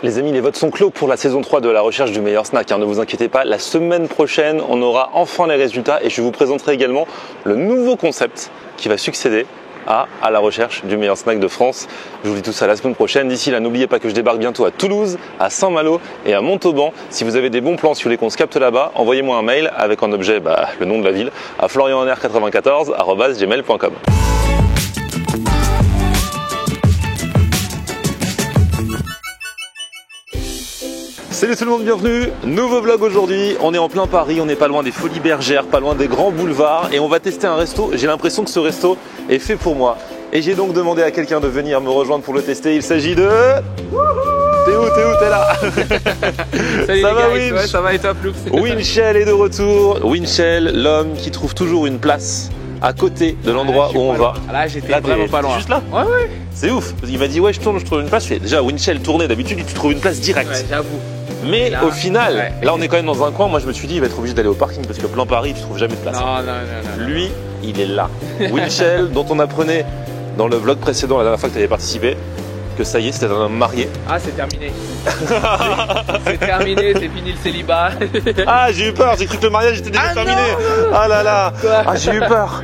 Les amis, les votes sont clos pour la saison 3 de la recherche du meilleur snack. Ne vous inquiétez pas, la semaine prochaine, on aura enfin les résultats et je vous présenterai également le nouveau concept qui va succéder à la recherche du meilleur snack de France. Je vous dis tout ça la semaine prochaine. D'ici là, n'oubliez pas que je débarque bientôt à Toulouse, à Saint-Malo et à Montauban. Si vous avez des bons plans, si vous voulez qu'on se capte là-bas, envoyez-moi un mail avec en objet le nom de la ville à florianr94@gmail.com. Salut tout le monde, bienvenue, nouveau vlog aujourd'hui, on est en plein Paris, on n'est pas loin des Folies Bergères, pas loin des grands boulevards et on va tester un resto. J'ai l'impression que ce resto est fait pour moi et j'ai donc demandé à quelqu'un de venir me rejoindre pour le tester. Il s'agit de... T'es où, t'es là? Salut ça va, Winch? Ouais, ça va et toi, Plouf? Winchell est de retour. Winchell, l'homme qui trouve toujours une place à côté de l'endroit où on va. Là, j'étais vraiment pas loin. Juste là? Ouais, ouais. C'est ouf. Il m'a dit, ouais, je tourne, je trouve une place. Je fais, déjà, Winchell tourner, d'habitude, tu trouves une place directe. Ouais, j'avoue. Mais là, au final, ouais. Là, on est quand même dans un coin. Moi, je me suis dit, il va être obligé d'aller au parking parce que plein Paris, tu trouves jamais de place. Non. Lui, il est là. Winchell, dont on apprenait dans le vlog précédent, la dernière fois que tu avais participé, que ça y est, c'était un homme marié. Ah, c'est terminé. C'est terminé, c'est fini le célibat. Ah, j'ai eu peur, j'ai cru que le mariage était déjà terminé. Ah là là. Ah, j'ai eu peur.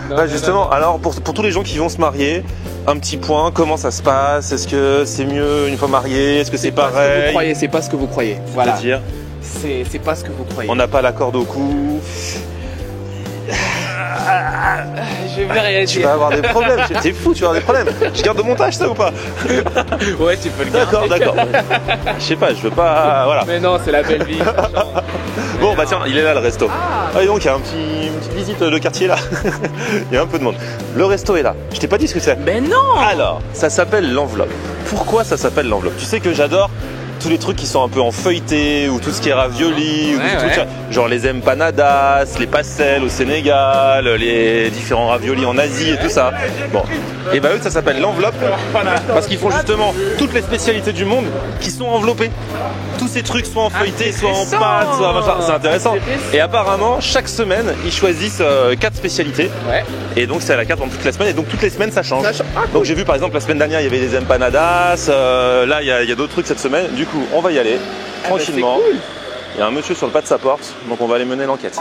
Non, justement, alors pour tous les gens qui vont se marier, un petit point, comment ça se passe? Est-ce que c'est mieux une fois marié? Est-ce que c'est pareil? C'est pas ce que vous croyez. Voilà. C'est-à-dire, c'est pas ce que vous croyez. on n'a pas la corde au cou. Je vais rien Tu dire. vas avoir des problèmes. T'es fou, tu vas avoir des problèmes. Je garde le montage, ça ou pas? Ouais, tu peux le garder. D'accord. Je sais pas, je veux pas. Voilà. Mais non, c'est la belle vie. Bon, bah tiens, il est là le resto. Ah, et donc il y a une petite visite de quartier là. Il y a un peu de monde. Le resto est là. Je t'ai pas dit ce que c'est. Mais non. Alors, ça s'appelle l'enveloppe. Pourquoi ça s'appelle l'enveloppe? Tu sais que j'adore tous les trucs qui sont un peu en feuilleté ou tout ce qui est ravioli, ou Ouais, tout ouais. truc, genre les empanadas, les pastels au Sénégal, les différents raviolis en Asie et tout ça. Bon, et bah eux ça s'appelle l'enveloppe parce qu'ils font justement toutes les spécialités du monde qui sont enveloppées. Tous ces trucs soit en feuilleté, soit en pâte, soit machin. C'est intéressant. Et apparemment chaque semaine ils choisissent 4 spécialités. Ouais. Et donc c'est à la carte pendant toute la semaine et donc toutes les semaines ça change. Ah, cool. Donc j'ai vu par exemple la semaine dernière il y avait des empanadas, là il y a d'autres trucs cette semaine. Du coup on va y aller tranquillement. c'est cool. Il y a un monsieur sur le pas de sa porte, donc on va aller mener l'enquête.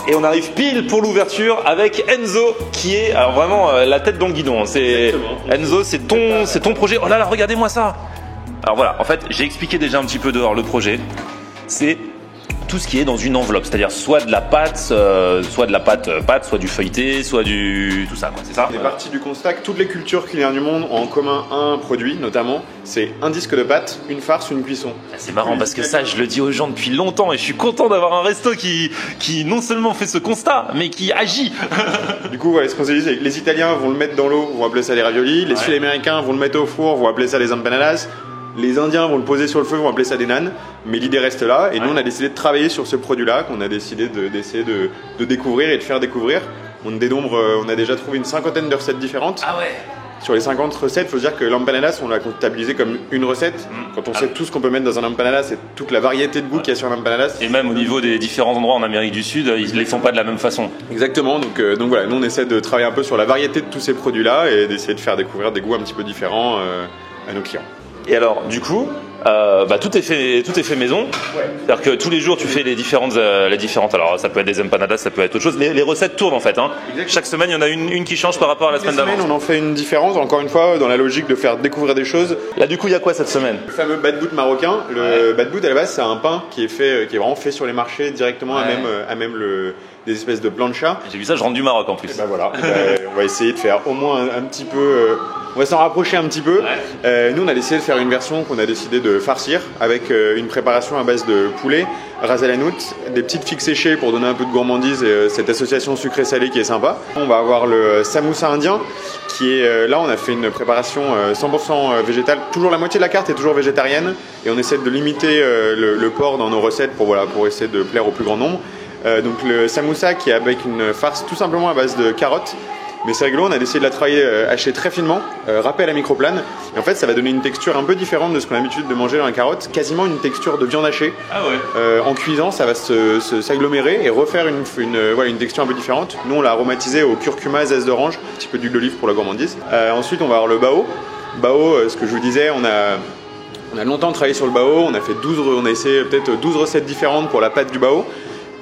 Et on arrive pile pour l'ouverture avec Enzo qui est alors vraiment la tête dans le guidon. C'est Enzo, c'est ton projet. Oh là là, regardez-moi ça. Alors voilà, en fait, j'ai expliqué déjà un petit peu dehors le projet. C'est tout ce qui est dans une enveloppe, c'est-à-dire soit de la pâte, soit du feuilleté, soit du tout ça, quoi. C'est ça. On est parti du constat que toutes les cultures culinaires du monde ont en commun un produit, notamment, c'est un disque de pâte, une farce, une cuisson. C'est marrant parce que ça, je le dis aux gens depuis longtemps et je suis content d'avoir un resto qui non seulement fait ce constat, mais qui agit. Du coup, voilà, ce qu'on s'est dit, c'est que les Italiens vont le mettre dans l'eau, vont appeler ça les raviolis. Les Sud-Américains vont le mettre au four, vont appeler ça les empanadas. Les Indiens vont le poser sur le feu, vont appeler ça des nanes. Mais l'idée reste là. Et nous, on a décidé de travailler sur ce produit-là, qu'on a décidé d'essayer de découvrir et de faire découvrir. On dénombre, on a déjà trouvé une 50aine de recettes différentes. Ah ouais. Sur les 50 recettes, il faut se dire que l'empanadas, on l'a comptabilisé comme une recette. Quand on sait tout ce qu'on peut mettre dans un empanadas, c'est toute la variété de goût qu'il y a sur un empanadas. Et même au niveau des différents endroits en Amérique du Sud, ils les font pas de la même façon. Exactement, donc voilà, nous on essaie de travailler un peu sur la variété de tous ces produits-là et d'essayer de faire découvrir des goûts un petit peu différents à nos clients. Et alors, du coup, tout est fait maison. C'est-à-dire que tous les jours, tu fais les différentes. Alors, ça peut être des empanadas, ça peut être autre chose. Les recettes tournent en fait. Hein. Chaque semaine, il y en a une qui change par rapport à la semaine d'avant. On en fait une différence, encore une fois, dans la logique de faire découvrir des choses. Là, du coup, il y a quoi cette semaine? Le fameux badbout marocain. Le badbout, à la base, c'est un pain qui est vraiment fait sur les marchés directement à même des espèces de plancha. J'ai vu ça, je rentre du Maroc en plus. Et ben voilà, on va essayer de faire au moins un petit peu. On va s'en rapprocher un petit peu. Nous, on a décidé de faire une version qu'on a décidé de farcir avec une préparation à base de poulet, ras el hanout, des petites figues séchées pour donner un peu de gourmandise et cette association sucré-salé qui est sympa. On va avoir le samoussa indien qui est là, on a fait une préparation 100% végétale. Toujours la moitié de la carte est toujours végétarienne et on essaie de limiter le porc dans nos recettes pour essayer de plaire au plus grand nombre. Donc le samoussa qui est avec une farce tout simplement à base de carottes mais c'est rigolo, on a décidé de la travailler hachée très finement, râpée à la microplane. Et en fait, ça va donner une texture un peu différente de ce qu'on a l'habitude de manger dans la carotte, quasiment une texture de viande hachée. Ah ouais. En cuisant, ça va s'agglomérer et refaire une texture un peu différente. Nous, on l'a aromatisé au curcuma, zeste d'orange, un petit peu d'huile d'olive pour la gourmandise. Ensuite, on va avoir le bao. Bao, ce que je vous disais, on a longtemps travaillé sur le bao. On a essayé peut-être 12 recettes différentes pour la pâte du bao.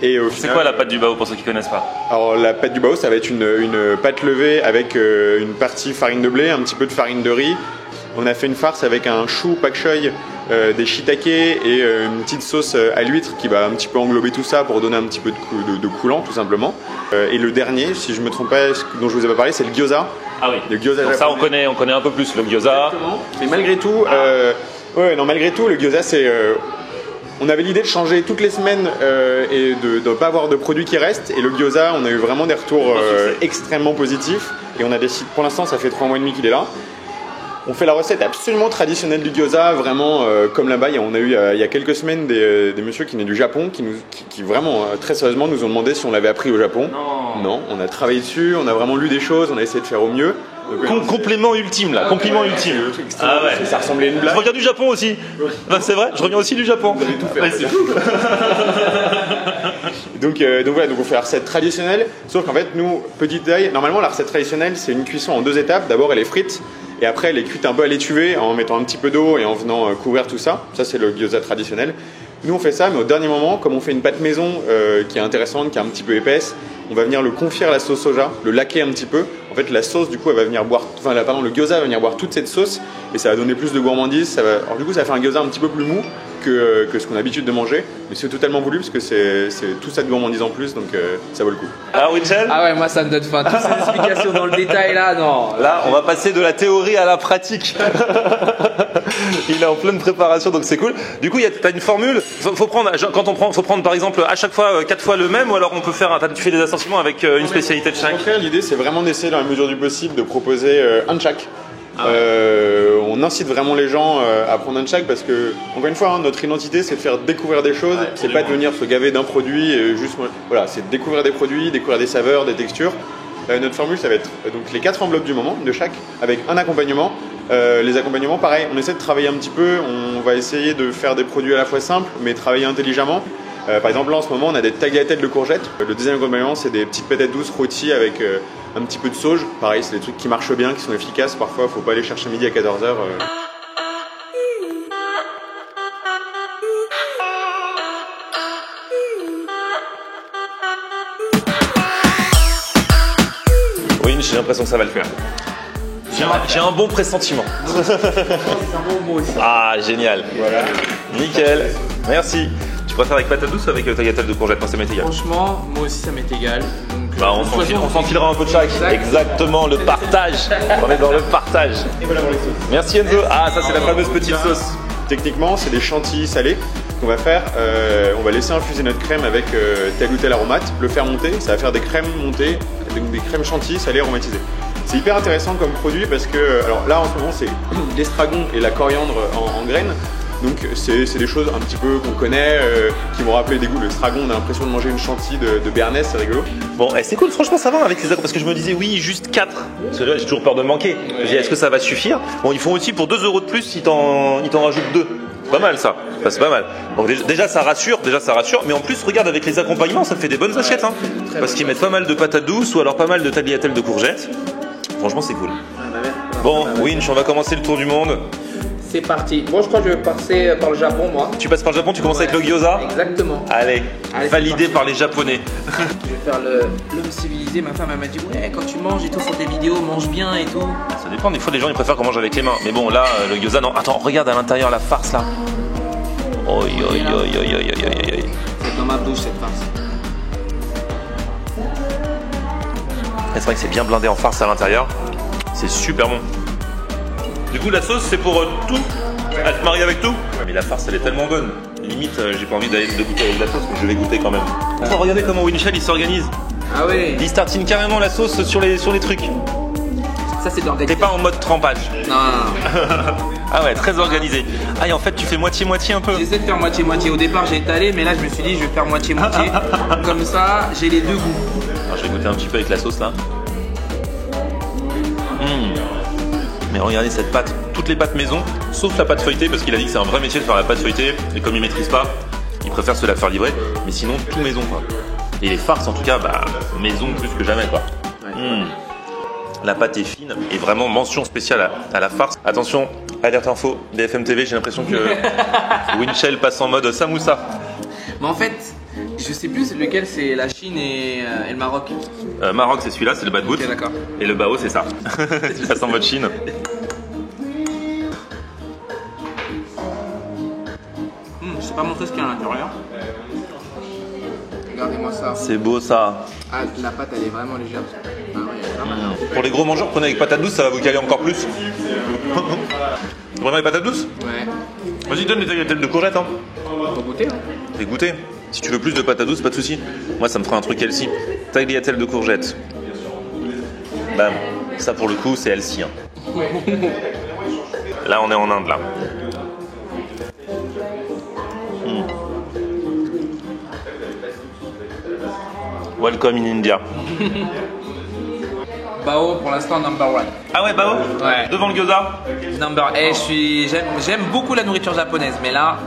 C'est quoi la pâte du bao pour ceux qui connaissent pas? Alors la pâte du bao, ça va être une pâte levée avec une partie farine de blé, un petit peu de farine de riz. On a fait une farce avec un chou pak choy, des shiitake et une petite sauce à l'huître qui va un petit peu englober tout ça pour donner un petit peu de coulant tout simplement. Et le dernier, si je me trompe pas, dont je vous ai pas parlé, c'est le gyoza. Ah oui. Le gyoza. Donc ça on connaît un peu plus le gyoza. Exactement. Mais malgré tout, malgré tout, le gyoza c'est on avait l'idée de changer toutes les semaines et de ne pas avoir de produits qui restent. Et le gyoza, on a eu vraiment des retours extrêmement positifs. Et on a décidé, pour l'instant, ça fait 3 mois et demi qu'il est là. On fait la recette absolument traditionnelle du gyoza, vraiment comme là-bas. On a eu il y a quelques semaines des messieurs qui venaient du Japon, qui vraiment, très sérieusement, nous ont demandé si on l'avait appris au Japon. Non, on a travaillé dessus, on a vraiment lu des choses, on a essayé de faire au mieux. Compliment ultime là, compliment ultime. Ah ouais. Ça ressemblait à une blague. Je reviens du Japon aussi. Ouais. C'est vrai, je reviens aussi du Japon. Vous avez tout fait. Ouais, c'est tout. donc on fait la recette traditionnelle. Sauf qu'en fait, nous, petit détail, normalement la recette traditionnelle, c'est une cuisson en 2 étapes. D'abord, elle est frite. Et après, elle est cuite un peu à l'étuvée en mettant un petit peu d'eau et en venant couvrir tout ça. Ça, c'est le gyoza traditionnel. Nous, on fait ça, mais au dernier moment, comme on fait une pâte maison qui est intéressante, qui est un petit peu épaisse, on va venir le confire à la sauce soja, le laquer un petit peu. En fait, la sauce, du coup, elle va venir boire, le gyoza va venir boire toute cette sauce et ça va donner plus de gourmandise. Alors, du coup, ça va faire un gyoza un petit peu plus mou que ce qu'on a l'habitude de manger, mais c'est totalement voulu parce que c'est tout ça de gourmandise en plus, donc ça vaut le coup. Alors, Winchell ? Ah ouais, moi ça me donne faim. Toutes ces explications dans le détail là, non. Là, on va passer de la théorie à la pratique. Il est en pleine préparation, donc c'est cool. Du coup, tu as une formule. Faut prendre par exemple à chaque fois 4 fois le même, ou alors on peut faire. Tu fais des assortiments avec une spécialité de chaque. L'idée, c'est vraiment d'essayer dans la mesure du possible de proposer un de chaque. On incite vraiment les gens à prendre un de chaque parce que, encore une fois, notre identité c'est de faire découvrir des choses, c'est pas de venir se gaver d'un produit et juste. Voilà, c'est de découvrir des produits, découvrir des saveurs, des textures. Notre formule, ça va être donc les 4 enveloppes du moment de chaque avec un accompagnement. Les accompagnements, pareil, on essaie de travailler un petit peu, on va essayer de faire des produits à la fois simples mais travailler intelligemment. Par exemple, là en ce moment, on a des tagliatelles de courgettes. Le deuxième accompagnement, c'est des petites patates douces rôties avec un petit peu de sauge. Pareil, c'est des trucs qui marchent bien, qui sont efficaces. Parfois, faut pas aller chercher midi à 14h. Oui, j'ai l'impression que ça va le faire. J'ai un bon pressentiment. Ah, génial. Voilà. Nickel. Merci. Tu préfères avec patate douce ou avec tagliatelle de courgettes? Moi, ça m'est égal. Franchement, moi aussi ça m'est égal. Donc, on s'enfilera un peu de chaque. Exactement, le partage. On est dans le partage. Et voilà pour les sauces. Merci Enzo. Ah, ça c'est la fameuse petite sauce. Techniquement, c'est des chantilly salés qu'on va faire. On va laisser infuser notre crème avec tel ou tel aromate, le faire monter. Ça va faire des crèmes montées, des crèmes chantilly salées aromatisées. C'est hyper intéressant comme produit parce que, alors là en ce moment, c'est l'estragon et la coriandre en graines. Donc c'est des choses un petit peu qu'on connaît, qui vont rappeler des goûts. L'estragon, on a l'impression de manger une chantilly de béarnaise, c'est rigolo. Bon, c'est cool, franchement ça va avec les parce que je me disais oui, juste 4. Parce que là, j'ai toujours peur de manquer. Je me dis, est-ce que ça va suffire? Bon, ils font aussi pour 2 € de plus, ils t'en rajoutent 2. Pas mal ça, c'est pas mal. Donc déjà ça rassure, mais en plus regarde avec les accompagnements, ça fait des bonnes assiettes hein. Parce qu'ils mettent pas mal de patates douces ou alors pas mal de tagliatelles de courgettes. Franchement c'est cool. Bon, Winch, on va commencer le tour du monde. C'est parti. Bon, je crois que je vais passer par le Japon, moi. Tu passes par le Japon, tu commences avec le gyoza? Exactement. Allez validé par les Japonais. Je vais faire l'homme civilisé. Ma femme elle m'a dit ouais, quand tu manges et tout, faut des vidéos, mange bien et tout. Ça dépend, des fois les gens ils préfèrent qu'on mange avec les mains. Mais bon là, le gyoza, non. Attends, regarde à l'intérieur la farce là. Oi. C'est dans ma bouche cette farce. C'est vrai que c'est bien blindé en farce à l'intérieur. C'est super bon. Du coup, la sauce, c'est pour tout? Elle se marie avec tout? Mais la farce, elle est tellement bonne. Limite, j'ai pas envie de goûter avec la sauce, mais je vais goûter quand même. Enfin, regardez comment Winchell, il s'organise. Ah ouais. Il tartine carrément la sauce sur les trucs. Ça, c'est dans des... T'es pas en mode trempage. Non. Ah ouais, très organisé. Ah, et en fait, tu fais moitié-moitié un peu. J'essaie de faire moitié-moitié. Au départ, j'ai étalé, mais là, je me suis dit, je vais faire moitié-moitié. Comme ça, j'ai les deux goûts. Alors, je vais goûter un petit peu avec la sauce là. Mais regardez cette pâte, toutes les pâtes maison, sauf la pâte feuilletée, parce qu'il a dit que c'est un vrai métier de faire la pâte feuilletée, et comme il maîtrise pas, il préfère se la faire livrer, mais sinon tout maison quoi. Et les farces en tout cas, bah maison plus que jamais quoi. La pâte est fine, et vraiment mention spéciale à la farce. Attention, alerte info, BFM TV, j'ai l'impression que Winchell passe en mode samoussa. Mais en fait, je sais plus lequel c'est la Chine et le Maroc. Maroc c'est celui-là, c'est le bad boot. Ok, d'accord. Et le bao c'est ça. Il passe en mode Chine. Je sais pas montrer ce qu'il y a à l'intérieur. Regardez-moi ça. C'est beau ça. Ah, la pâte elle est vraiment légère. Ah ouais, elle est pas mal. Pour les gros mangeurs, prenez avec patate douce, ça va vous caler encore plus. Vraiment avec patate douce? Ouais. Vas-y, donne les tagliatelles de courgettes. Hein. Faut goûter, hein. Fais goûter. Si tu veux plus de patate douce, pas de souci. Moi, ça me fera un truc healthy. Tagliatelle de courgettes. Bam. Ça, pour le coup, c'est healthy. Hein. Là, on est en Inde, là. Welcome in India. Bao pour l'instant number one. Ah ouais, bao? Ouais. Devant le gyoza? Number. J'aime beaucoup la nourriture japonaise, mais là,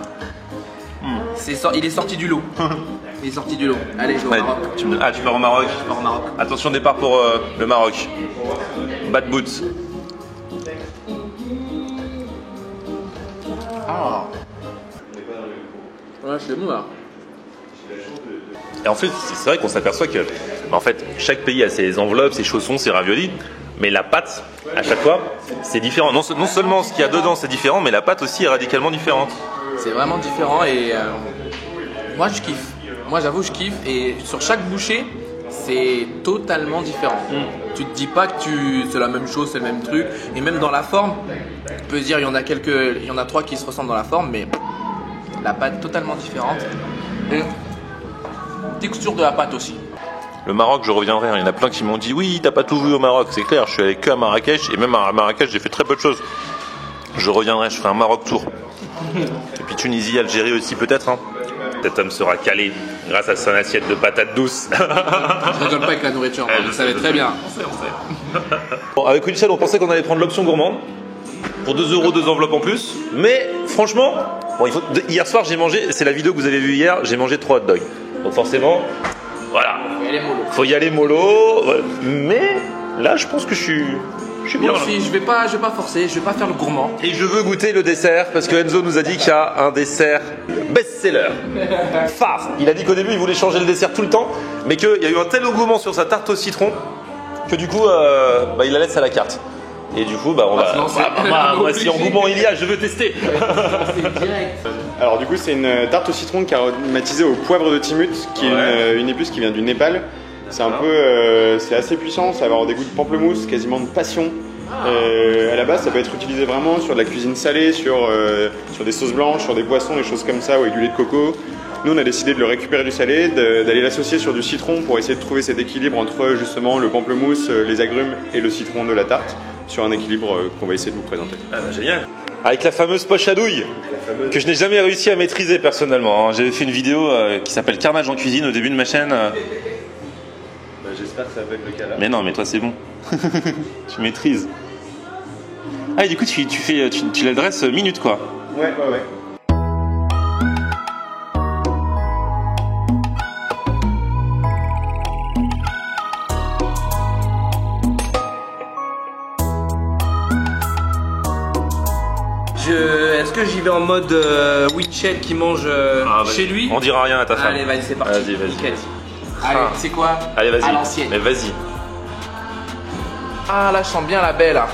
il est sorti du lot. Il est sorti du lot. Allez, je vais au Maroc. Tu pars au Maroc? Je pars au Maroc. Attention, départ pour le Maroc. Bad boots. Ah. Ouais, c'est bon là. Et en fait, c'est vrai qu'on s'aperçoit que, en fait, chaque pays a ses enveloppes, ses chaussons, ses raviolis, mais la pâte, à chaque fois, c'est différent. Non seulement ce qu'il y a dedans, c'est différent, mais la pâte aussi est radicalement différente. C'est vraiment différent et moi je kiffe. Moi j'avoue je kiffe et sur chaque bouchée c'est totalement différent. Tu te dis pas que c'est la même chose, c'est le même truc. Et même dans la forme, tu peux se dire il y en a 3 qui se ressemblent dans la forme, mais la pâte totalement différente. Et texture de la pâte aussi. Le Maroc, je reviendrai. Il y en a plein qui m'ont dit oui, t'as pas tout vu au Maroc, c'est clair. Je suis allé que à Marrakech et même à Marrakech, j'ai fait très peu de choses. Je reviendrai, je ferai un Maroc tour. Et puis Tunisie, Algérie aussi peut-être. Hein. Cet homme sera calé grâce à son assiette de patates douces. Je rigole pas avec la nourriture, vous le savez très bien. On sait. Bon, avec Winchell, on pensait qu'on allait prendre l'option gourmande. Pour 2 €, 2 enveloppes en plus. Mais franchement, bon, hier soir j'ai mangé, c'est la vidéo que vous avez vue hier, j'ai mangé 3 hot dogs. Donc forcément, voilà. Faut y aller mollo. Mais là, je pense que je suis bien. Moi aussi, je vais pas forcer, je vais pas faire le gourmand. Et je veux goûter le dessert parce que Enzo nous a dit qu'il y a un dessert best-seller. Phare. Il a dit qu'au début il voulait changer le dessert tout le temps, mais qu'il y a eu un tel engouement sur sa tarte au citron que du coup il la laisse à la carte. Et du coup on va. Moi si engouement il y a, je veux tester. Alors du coup c'est une tarte au citron aromatisée au poivre de Timut, qui est une épice qui vient du Népal. C'est un peu, c'est assez puissant, ça va avoir des goûts de pamplemousse, quasiment de passion. À la base, ça peut être utilisé vraiment sur de la cuisine salée, sur des sauces blanches, sur des poissons, des choses comme ça, ou avec du lait de coco. Nous, on a décidé de le récupérer du salé, d'aller l'associer sur du citron pour essayer de trouver cet équilibre entre justement le pamplemousse, les agrumes et le citron de la tarte, sur un équilibre qu'on va essayer de vous présenter. Ah bah, génial. Avec la fameuse poche à douille, que je n'ai jamais réussi à maîtriser personnellement. J'avais fait une vidéo qui s'appelle Carnage en cuisine au début de ma chaîne. J'espère que ça va être le cas là. Mais non, mais toi c'est bon. Tu maîtrises. Ah et du coup tu l'adresses minute quoi. Ouais. Est-ce que j'y vais en mode Winchell qui mange chez lui? On dira rien à ta femme. Allez, vas-y, c'est parti. Vas-y. Nickel. Allez, c'est quoi? Allez, vas-y. À l'ancienne. Mais vas-y. Ah, là, je sens bien la baie, là.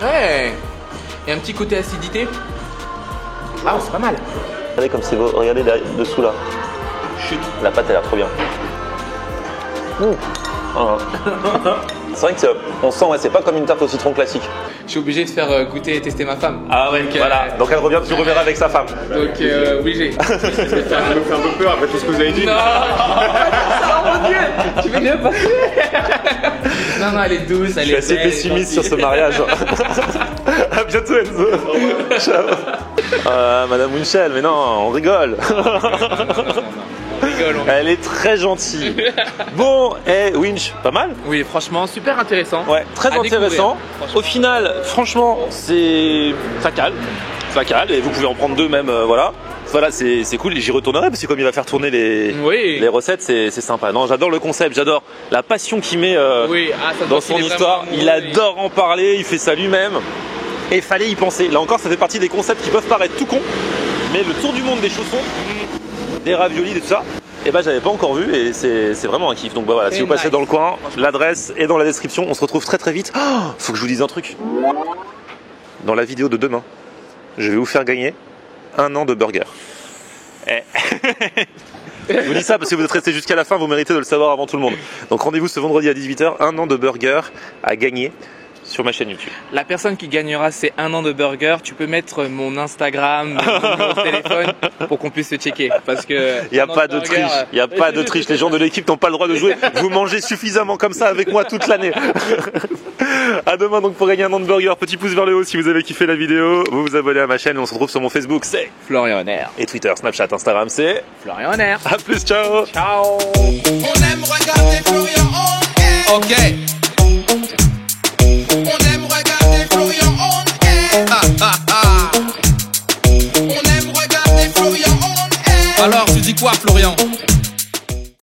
Ouais. Il y a un petit côté acidité. Ah, c'est pas mal. Regardez comme c'est beau. Regardez là, dessous là. Chut. La pâte, elle a l'air trop bien. C'est vrai que on sent, c'est pas comme une tarte au citron classique. Je suis obligé de faire goûter et tester ma femme. Ah ouais, voilà. Donc elle revient, tu reverras avec sa femme. Donc obligé. Ça me fait un peu peur après tout ce que vous avez dit. Non, oh mon Dieu, tu veux bien passer? Non, elle est douce, elle est Je suis assez pessimiste sur ce mariage. À bientôt Enzo. Ciao. Madame Winchell, mais non, on rigole. On rigole. rigole. Elle est très gentille. Bon, Winch, pas mal. Oui, franchement, super intéressant. Ouais, très À intéressant. découvrir, Au final, franchement, ça cale. Ça cale et vous pouvez en prendre deux même, voilà. Voilà, c'est cool, j'y retournerai parce que comme il va faire tourner les recettes, c'est sympa. Non, j'adore le concept, j'adore la passion qu'il met dans son histoire. Il adore en parler, il fait ça lui-même. Et il fallait y penser. Là encore, ça fait partie des concepts qui peuvent paraître tout cons, mais le tour du monde des chaussons, des raviolis et tout ça, et ben j'avais pas encore vu et c'est vraiment un kiff. Donc bah voilà, si vous passez dans le coin, l'adresse est dans la description. On se retrouve très très vite. Oh, faut que je vous dise un truc. Dans la vidéo de demain, je vais vous faire gagner 1 an de burger. Je vous dis ça parce que vous êtes restés jusqu'à la fin, vous méritez de le savoir avant tout le monde. Donc rendez-vous ce vendredi à 18h, 1 an de burger à gagner sur ma chaîne YouTube. La personne qui gagnera ces 1 an de burger, tu peux mettre mon Instagram, mon numéro de téléphone pour qu'on puisse se checker. Parce que il n'y a pas de triche, il n'y a pas de triche. Les gens de l'équipe n'ont pas le droit de jouer. Vous mangez suffisamment comme ça avec moi toute l'année. À demain donc pour gagner 1 an de burger. Petit pouce vers le haut si vous avez kiffé la vidéo. Vous vous abonnez à ma chaîne et on se retrouve sur mon Facebook, c'est Florian Honner. Et Twitter, Snapchat, Instagram, c'est Florian Honner. A plus, ciao. Ciao. On aime regarder Florian Honner. Ok. On aime regarder Florian Honner. On aime regarder Florian Honner. Alors tu dis quoi Florian?